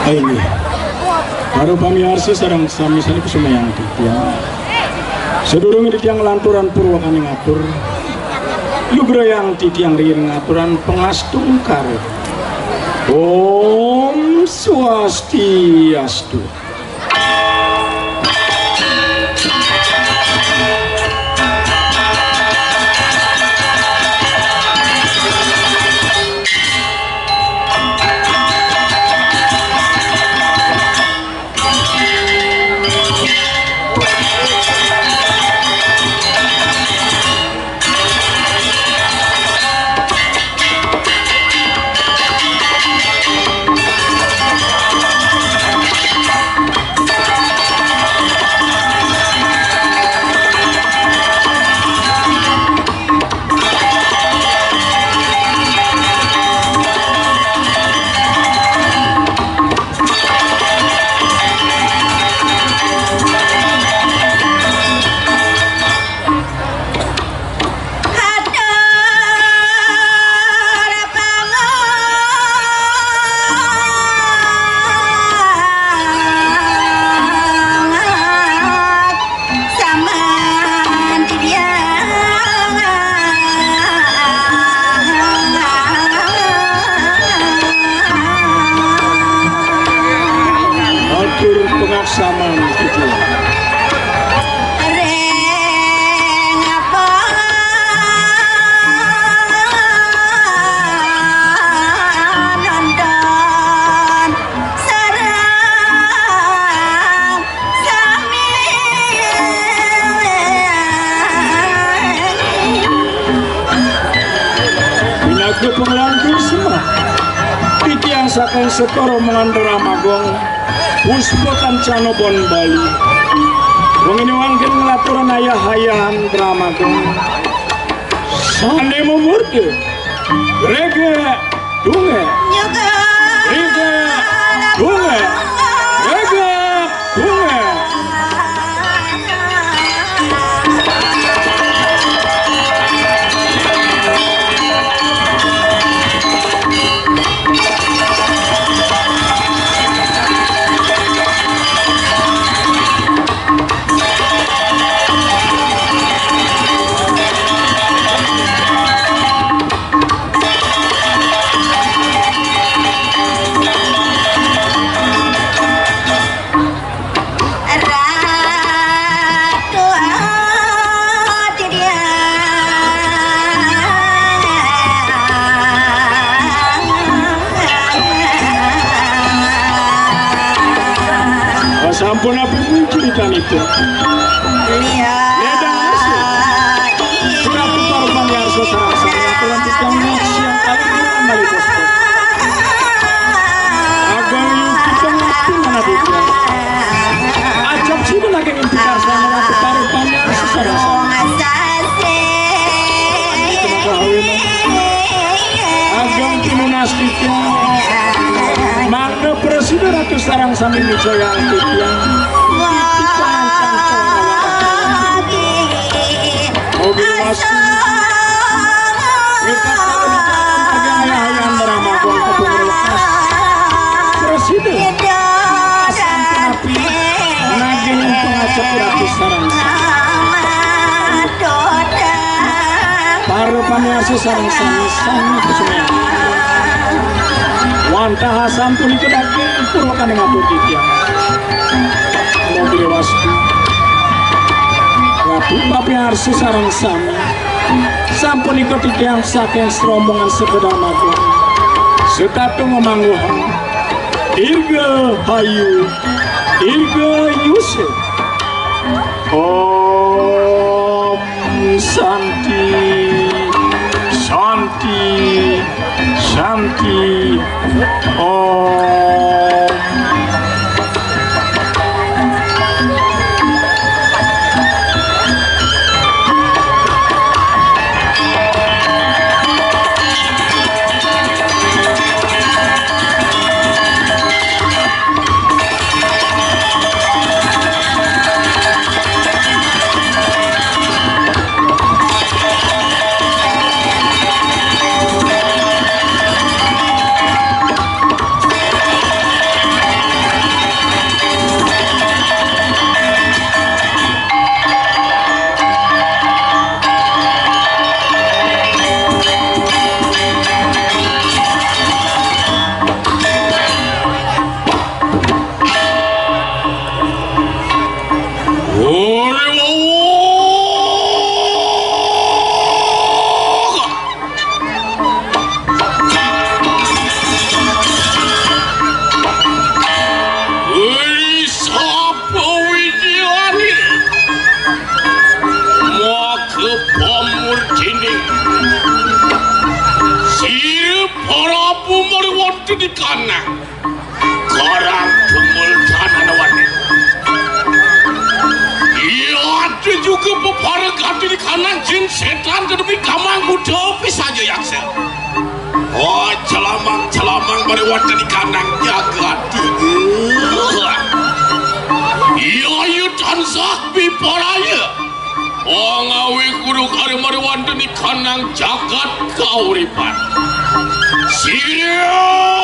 Ini baru pamiarsa sareng sami sani kesumayang titiang sedurung titiang lanturan purwakane ngatur lugrayang titiang riyen ngaturan pengastungkar. Om Swastiastu. Saking sekoro mengandera magong puspo kancano bon Bali wong ini wangkin ngelaturan ayah-ayahan dramagong sane memurde rege dunge rege dunge rege dunge. Sampun apa pun cerita itu. Sudah putar panjang sarang saya telah ditanggung siang kali ini kembali bosku. Agang yuk kita ngerti mana dia. Acap sini lagi intikar sama aku taruh panjang sarang saya. Itu maka hawin. Agang kimunastiknya. Mana presiden ratu sarang sami Wijaya Antitiang mobil masuk kita selalu ayah-ayahan Dramagong ketemu lepas presiden asam penapi naging pengacap ratu sarang para paniasi sarang sami kesumayan wantah sampun ikut daging purwakan dengan titiang mobil wastu ratu papi arsi sarang sami sampun ikut titiang saking serombongan sepeda magong setatu memangguhan irga hayu irga yusuf om santi santi Shanti Om. waktu di kanan karang kemul kanan wani iya ada juga peparek hati di kanan jin setan tetapi kamang muda saja yang sel oh celamang pada waktu di kanan jaga tiga iya iya tansah biparaya oh ngawi kudu kare mari wonten di kanang jagat kauripan siria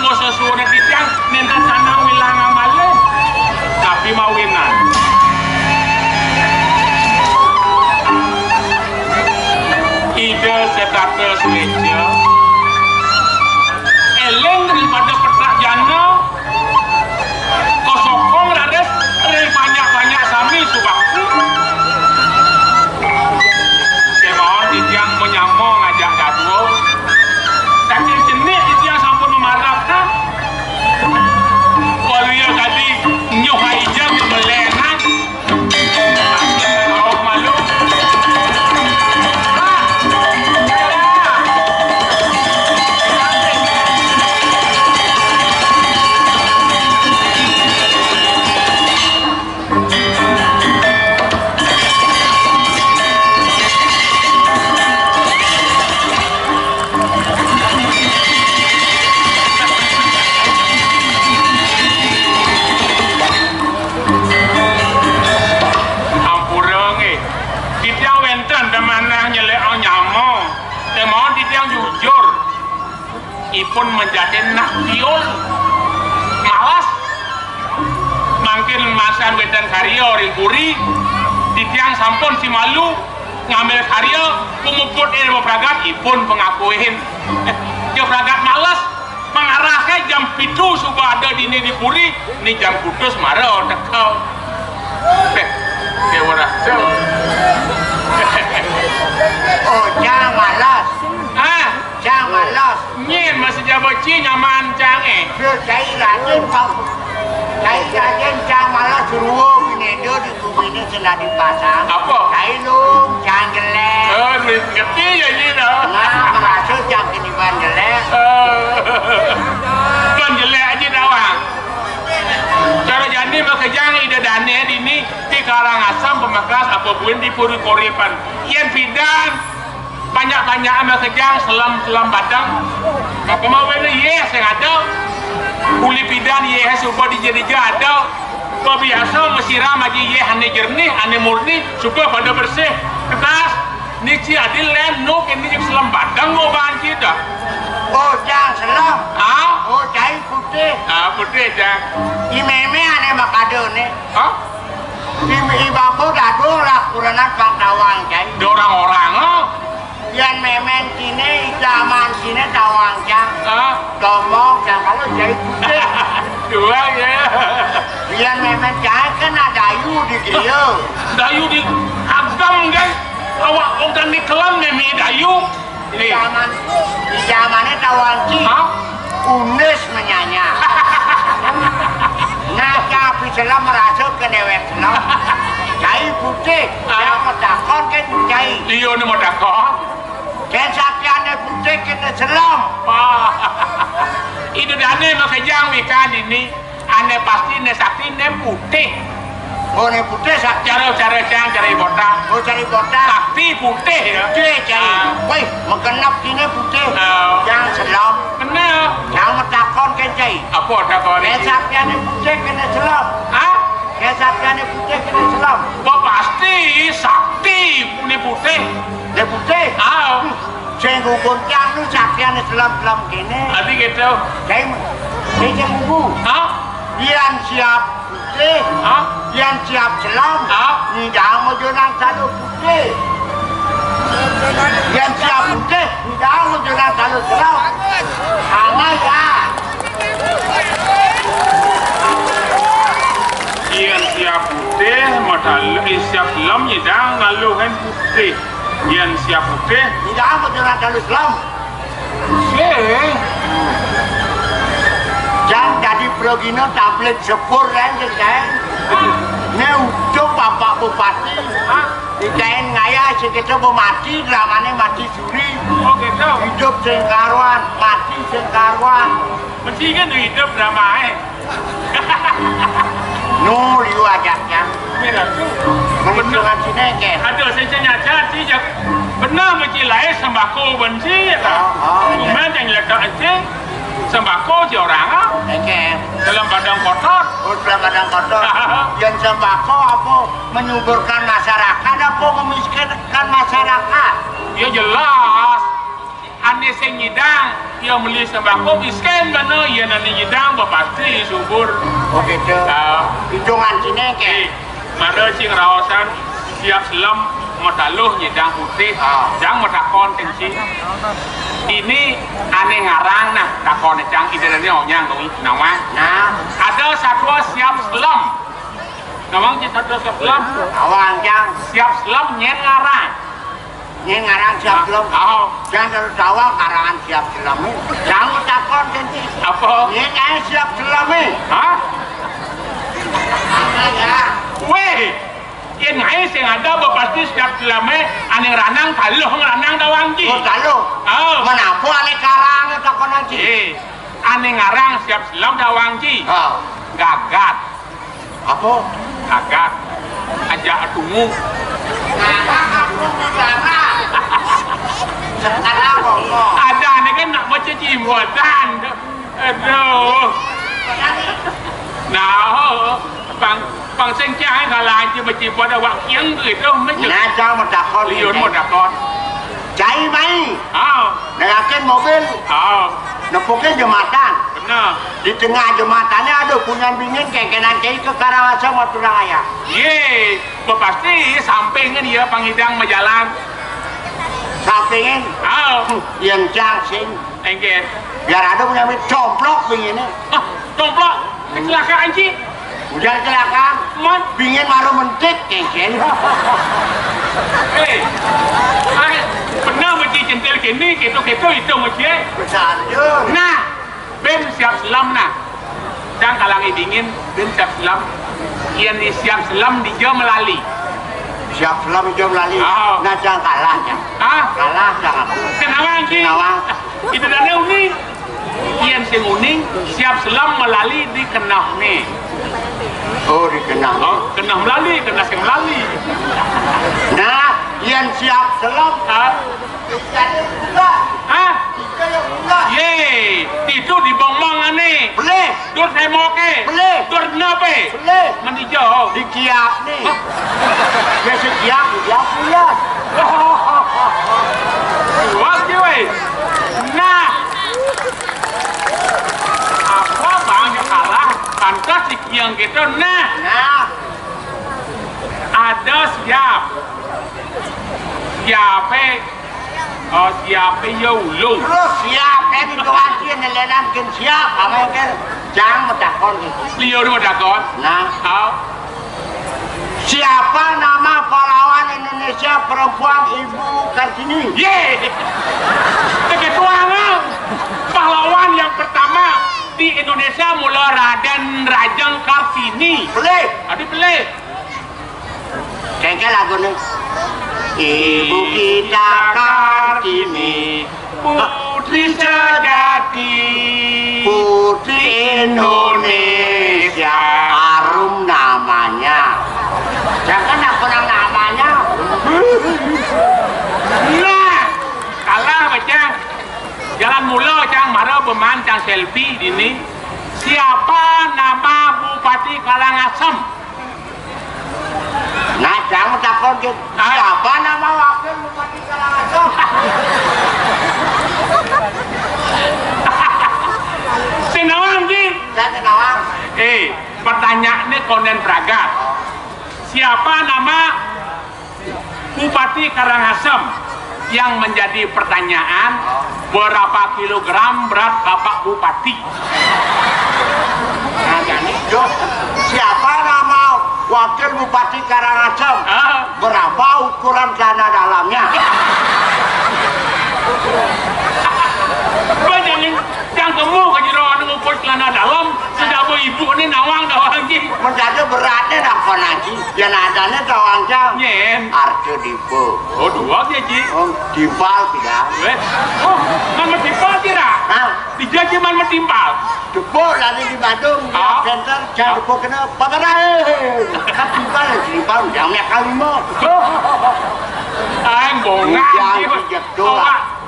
mau sesuatu titiang nintan sanang wilang amale tapi mawinan ide setatus meja eleng daripada petak jana kosokong rades dari banyak-banyak sami subakti kemauan titiang menyamong ngajak gaduh saking jenis itu yang sampun memarahkan walau ya tadi nyohai jam melenan oh malu ipun menjadi nakdiol malas mungkin masan wedan karya ringkuri titiang sampun si malu ngambil karya penguput ilmu pragat ipun pengakuin dia pragat malas mengarahkan jam pitu sudah ada di ini puri ini jam kudus marah dekau kewarah oh jangan malas jangan malas nyen masih jabaci nyaman canggih cai raden jangan malas suruh ini dia di bumi ini sudah dipasang apa? cai lung jangan jelek ngerti ya ni dah nah merasa jangan kini ban jelek ban jelek aja dawang cara jadi makajang ida dane ini di Karangasem Pemakas apa pun di Puri Korepan yang bidan banyak-banyak amal kejang selam badang apa mau ini yes yang ada kuli pidan yes supaya dijadi ada biasa mesiram aja yes ane jernih ane murni supaya pada bersih kertas niki adil lem nuk ini juga selam badang ngobahan kita oh jangan selam oh cai putih putih jang imeme ane makado ne ibabu dadung lah kuranan pangtawang cai orang-orang yang memen kini zaman kini tawang jang domong jang kalau jai putih dua ya yang memen jai kan ada dayu di dia dayu di agam kan awak orang di kelam memi dayu di zamannya tawang ki unes menyanya nah tapi selam merasa kenewek selam jai putih yang medakon kan jai iya ni medakon kan saktiane putih kena selam itu dane makajang wikan ini ane pasti ne sakti ne putih oh ne putih sakti cara jang cari botak oh cari botak sakti putih ya putih cari woi mengenap kini putih yang selam kenal yang medakon kan jai apa dakon kan saktiane putih kena selam kan saktiane putih kena selam pasti sakti ni putih ne putih saya gugur yang lu saktiane selam-selam kini adi gitu saya gugur yang siap putih yang siap selam ni jangan mau jonang satu putih yang siap putih ni jangan mau jonang satu selam hanya ya yang siap putih modal siap selam nyedang lalu kan putih yang siap putih tidak mau jonang satu selam jangan jadi progino tablet sepur kan ini udah bapak bupati dikain ngaya sekitar mati dramanya mati suri gitu hidup sengkarwan mati sengkarwan mesti kan hidup drama no liu ajaknya menunjukkan sinengke ada saya nyata sih benar mesti lahir sembako benci ya tak kemudian yang ledak aja sembako si orang dalam badan kotor dalam badan kotor yang sembako apa menyuburkan masyarakat apa memiskinkan masyarakat ya jelas ane sing nyidang ya beli sembako miskin bener ya nani nyidang pasti subur. Oh gitu. Hitungan sini ke. Mana sing rawasan siap selam mataluh nyidang putih, jang matakon tensi. Ini aneh ngarang nah takon jang ide dari onyang dong nama. Nah, ada satu siap selam. Nawang kita ada siap selam. awang jang Siap selam nyen ngarang. ini ngarang siap belum? Jangan terus awang karangan siap belum. Jangan takon tensi. Apa? Ini kayak siap belum nih. Hah? Ya. Weh, yang ngai sing ada pasti siap selama aneh ranang taluh ngeranang dawangji. Oh lalu. Menapa ane karang takon aja. Aneh ngarang siap selam dawangji. Gagat, Apa? gagat. Aja tunggu. Sekarang ngomong. Ada aneh kan nak baca jimbotan. Aduh. Nah, bang sing cai kalah je baca pada wak yang gitu macam. Nah, jangan mentakon. Liun mau dakon. Cai mai. Nengakin mobil. Nepuknya jembatan. Benar. Di tengah jembatannya ada punya bingin kekenan cai ke Karawasa Maturaya. Ye, pasti sampingnya dia pangidang majalan. Sampingin. Yang cang sing. Engger. Biar ada punya complok binginnya. Tomplok kecelakaan sih. Udah kecelakaan. Man, Bingin baru mentik kengken. pernah mesti centil kini, gitu itu mesti. Besar je. Nah, ben siap selam nah. Jangan kalangi dingin, ben siap selam. Yang di siap selam di jam melali. Siap selam jom lali. Nah jangan kalah ya. Kalah jangan. Kenapa sih? Kenapa? Itu dan uning. Yang sing uning siap selam melali di kenah nih. Oh dikenang. Kenah melali, kenah sing melali. Nah, yang siap selam. Ye, itu di bong-bong ane. Boleh. Dur saya mau ke. Boleh. Dur nape? Boleh. Mandi jauh. Di kiap nih. Ya sekiap, dia punya. Wah, cuy. Nah, apa bang yang kalah? Pantas yang gitu. Nah, ada siap. Siapa Yulu. Terus siap kan itu anjir nelenan kan siap. Apa kan? Jangan mentakon gitu. Liu di Madakon. Nah, Tahu? siapa nama pahlawan Indonesia perempuan Ibu Kartini? Ye, ketuaan pahlawan yang pertama di Indonesia mulai Raden Rajeng Kartini. Boleh. Ada boleh. Kengkel lagu nih. Ibu kita Kartini, Putri sejati, Putri Indonesia, harum namanya. Jangan aku namanya. Nah, kalah macam jalan mula cang marah pemancang selfie ini. Siapa nama Bupati Karangasem? Nah, jangan takut gitu. Siapa nama wakil Bupati Karangasem? Senawang ji. Saya kenal. Pertanyaannya konen pragat. Siapa nama Bupati Karangasem? Yang menjadi pertanyaan, berapa kilogram berat Bapak Bupati? Nah, jadi siapa nama wakil Bupati Karangasem? Berapa ukuran celana dalamnya? Yang kamu kejeroan ngumpul celana dalam, sedang ibu ini nawang dawang ji. Menjadi beratnya apa nanti? Yang adanya dawang jam. Nyen. Arjo Dipo. Oh dua dia ji. Dimpal tidak? Oh, man metimpal kira? Dijaji man metimpal. Depo lagi di Bandung, di center, jangan depo kena pataran. Kan dimpal, jangan kali mau. Ang bonga.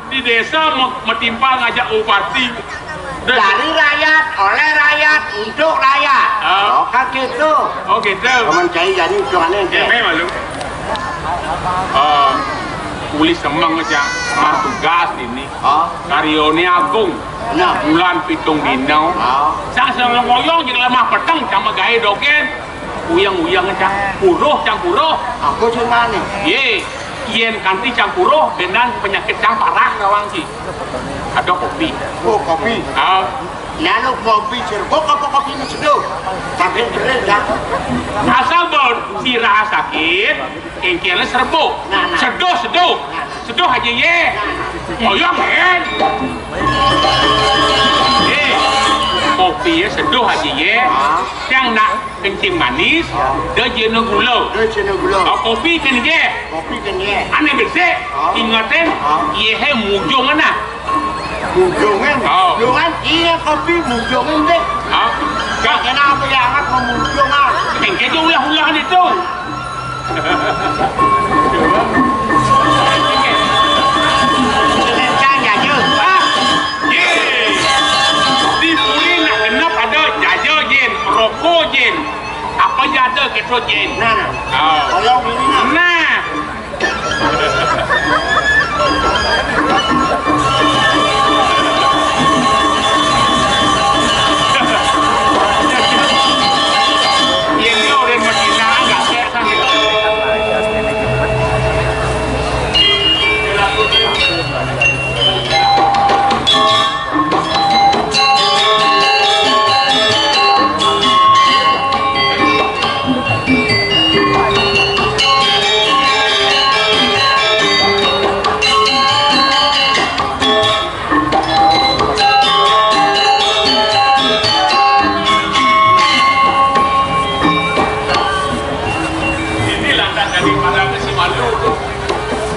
Di desa metimpal ngajak bupati. Dari rakyat, oleh rakyat, untuk rakyat. Oh kan gitu. Oh gitu. Kamu cari jadi hitungannya. Ya memang lu. Uli semang aja tugas ini. Karyone agung. Nah, Bulan pitung dino. Sang seneng ngoyong jeung lemah peteng sama gawe dogen. Uyang-uyang aja. Puruh cang puruh. aku sing mana? Ye, yen kanti cang puruh benan penyakit cang parah ngawang sih. Ada kopi. Oh, kopi. Lalu kopi serbuk apa kopi seduh? Tapi keren dah. Asal bon sirah sakit, engkelnya serbuk. Seduh aja ye. Oyong hen. Kopi ya seduh aja ye. Yang nak kencing manis, dia jenuh gula. Kopi kan ye. Kopi kan ye. Aneh bersih. Ingatin, ye he mujung ana. Mujongan. Lu kan iya kopi mujongan deh. Gak kenapa ya amat memujung ah. Engkel je ulah-ulahan itu. Kan aja. Ye. Di Puri nak genap ada jaja jen, rokok jen. Apa jada ketro jen. Nah. Oyong ini nah. Nah. Ini orang Medina enggak kayak sana.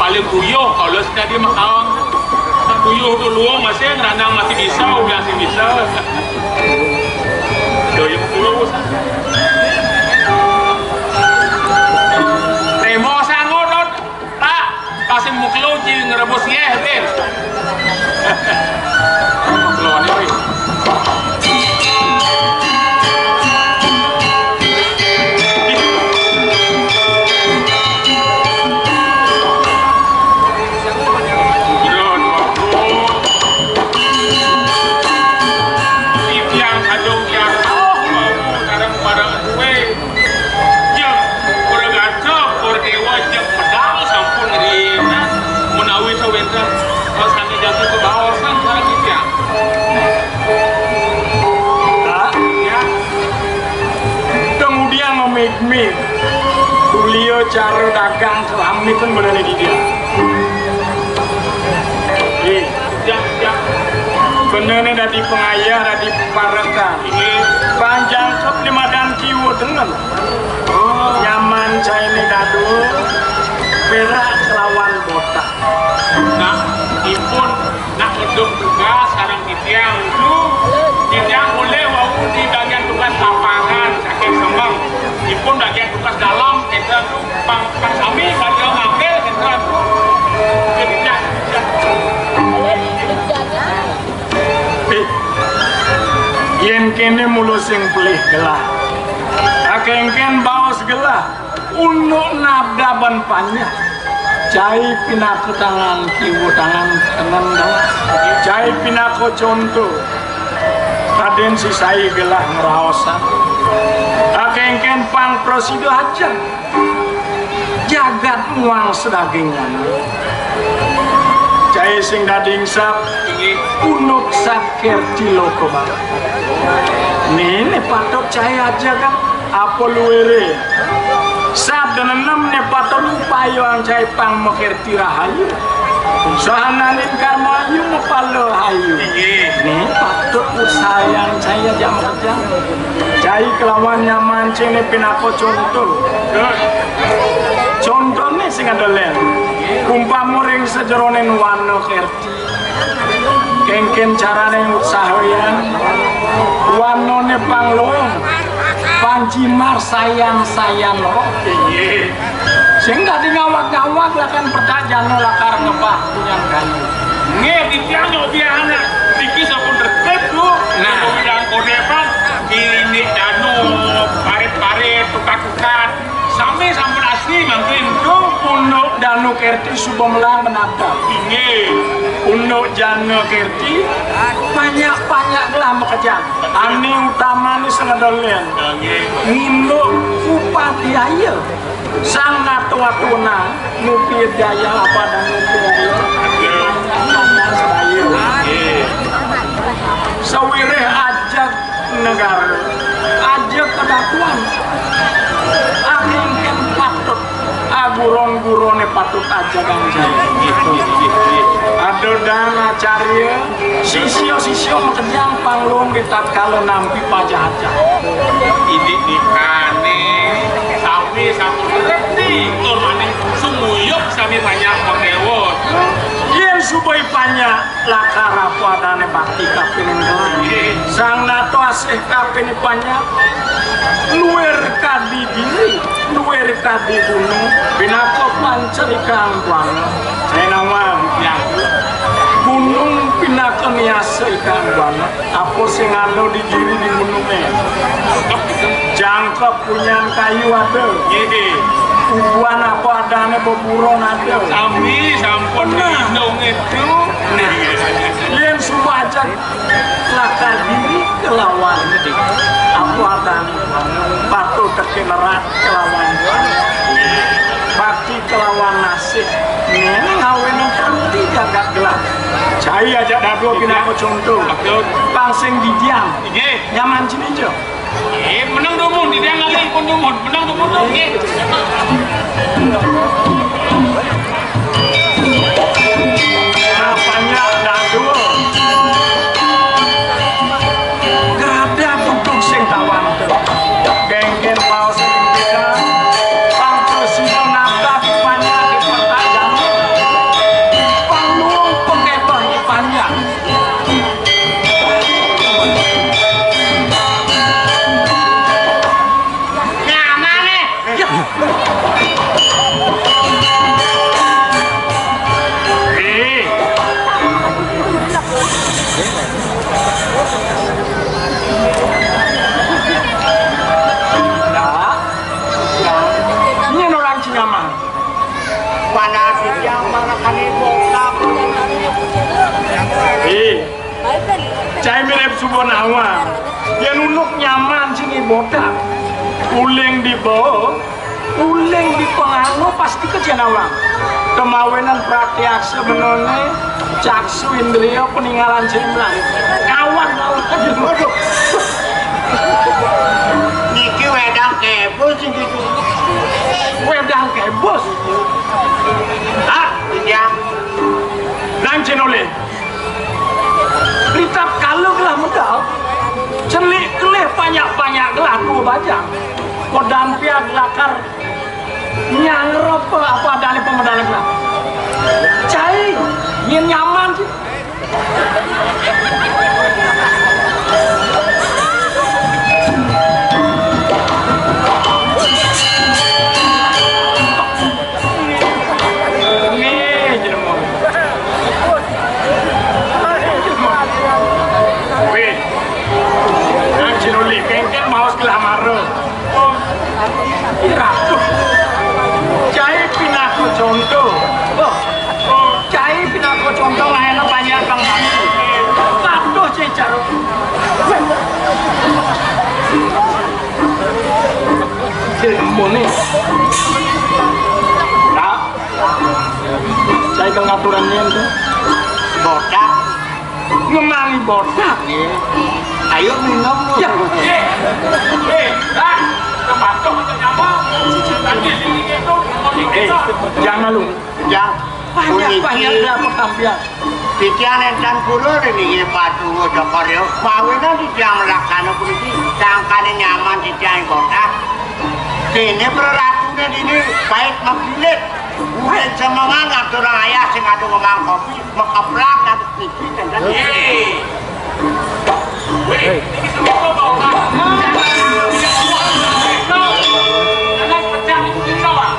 Paling kuyuh kalau sudah dia makawang kuyuh tu luang masih ngeranang masih bisa doy kuyuh temo sangot tak kasih muklo ji ngerebus ye ben muklo ni weh beliau cara dagang kelamit kan berani di dia. Benernya dari pengayah, dari parakan. Panjang kep 5 dan kiwo dengan. Nyaman saya ini dadu, perak kelawan botak. Nah, ipun nak hidup tugas sarang di tiang itu, tidak boleh wau di bagian tugas lapangan, sakit semang. Ipun bagian tugas dalam, kita tu pang sami kalau ngambil kita tu tidak. Yen kene mulu sing pelih gelah, akengken bawas gelah, unuk nabdaban panjang. Cai pinako tangan kiwo tangan kanan dalam, cai pinako contoh. Raden sisai gelah ngeraosan, akengken pang prosido aja. Jagat muang sedagingan. Cai sing dading sap, unuk saker ciloko banget. Ini patok cai aja kan, apa luere. Sab dan 6 ne patok upayo ang cai pang makerti rahayu. Sahananin karmayu mapalo hayu. Nih patok usayang saya jam kerja. Cai kelawan nyaman cene pinako contoh. Contohnya sing adolen. Kumpamuring sejeronen wano kerti. Kengken carane usahayan. Wanone pangloong. Panjimar sayang-sayang loh. Sing tadi ngawak-ngawak lah kan pertajan lakar ngebah punya kayu. Nge di tiang nyobiana dikis aku deket lu. Nah, bidang kodepan ini danu parit-parit tukak-tukak sampai asli mangkin tuh punuk danu kerti subuh melang menabrak. Inge. Untuk jana kerti banyak lah makajang. Ani utama ni sengadolian. Nginduk upati aja. Sang natua-tuna ngupi daya apa dan ngupi aja. Banyak sedaya. Sawireh ajak negara, ajak kedakuan. Akhirnya patut agurong-gurone patut aja kan ada dana carya sisio makejang panglung kita kalau nampi pajak aja ini dikane sami satu ngerti normane sumuyuk sami banyak pengewot yen subai banyak lakara padane bakti kapinin gelang sang nato asih kapini banyak luwer kadi diri luwer kadi gunung binako pancerikang buana saya nama yang gunung pinako niasa ikan buana apa sing ada di diri di gunungnya jangkep punya kayu ada ubuan apa adanya beburon ada sami sampun minum itu yen subajak lakar diri kelawan aku akan patut terkenerat kelawan bakti kelawan nasib ini ngawin nanti jagat gelap cai aja dadu bina aku contoh pangsing didiam nyaman sini jo menang dumun di dia ngali pun dumun menang dumun apanya dadu gerada tutup sing tawan geng-geng mau sing kita pangkel sino nabrak banyak di pertajam panglung pengepah banyak Nyaman nih. ini orang Cingaman Mana yang mana kan bokap. cai mirip subonawa yang unuk nyaman sini bodak uling di bawah uling di penganu pasti kejenawang kemawinan praktiak sebenarnya caksu indriya peninggalan jemlang kawan waduh Niki wedang kebos gitu. wedang kebos Yang nang jenole Ritap kalau gelah medal celik kelih banyak gelah dua bajang kodampiak lakar nyangrop apa dari pemedalan gelah cai yen nyaman sih cai pinako contoh lainnya banyak bang patuh cecar mone nah cai ke ngaturannya itu bodak. ngemangi bodak Ayo minum. ya patuh untuk nyapa tadi itu jangan lu Yang banyak dapat tampian Pikiran enten kulo ini patu dokter yo. Mawinan di jam lakana puniki sangkane nyaman di jam kota. Kene perlatune dini baik membilit. Udah semangat ngatur ayah sing adu ngomong kopi, mengkeplak dan TV dan ini semua bawa jangan pecah itu kita bang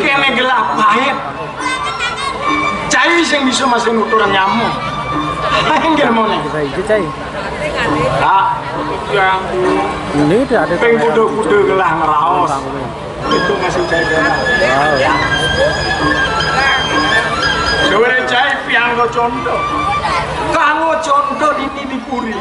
kene gelap baik cai sing bisa masih nuturan nyamuk enggak mau nih Bisa hijau cai. tak yang Ini dia ada. Peng kuda-kuda gelang raos. Itu masih jajanan. Sebenarnya cai pianggo contoh. Kanggo contoh ini dipuri.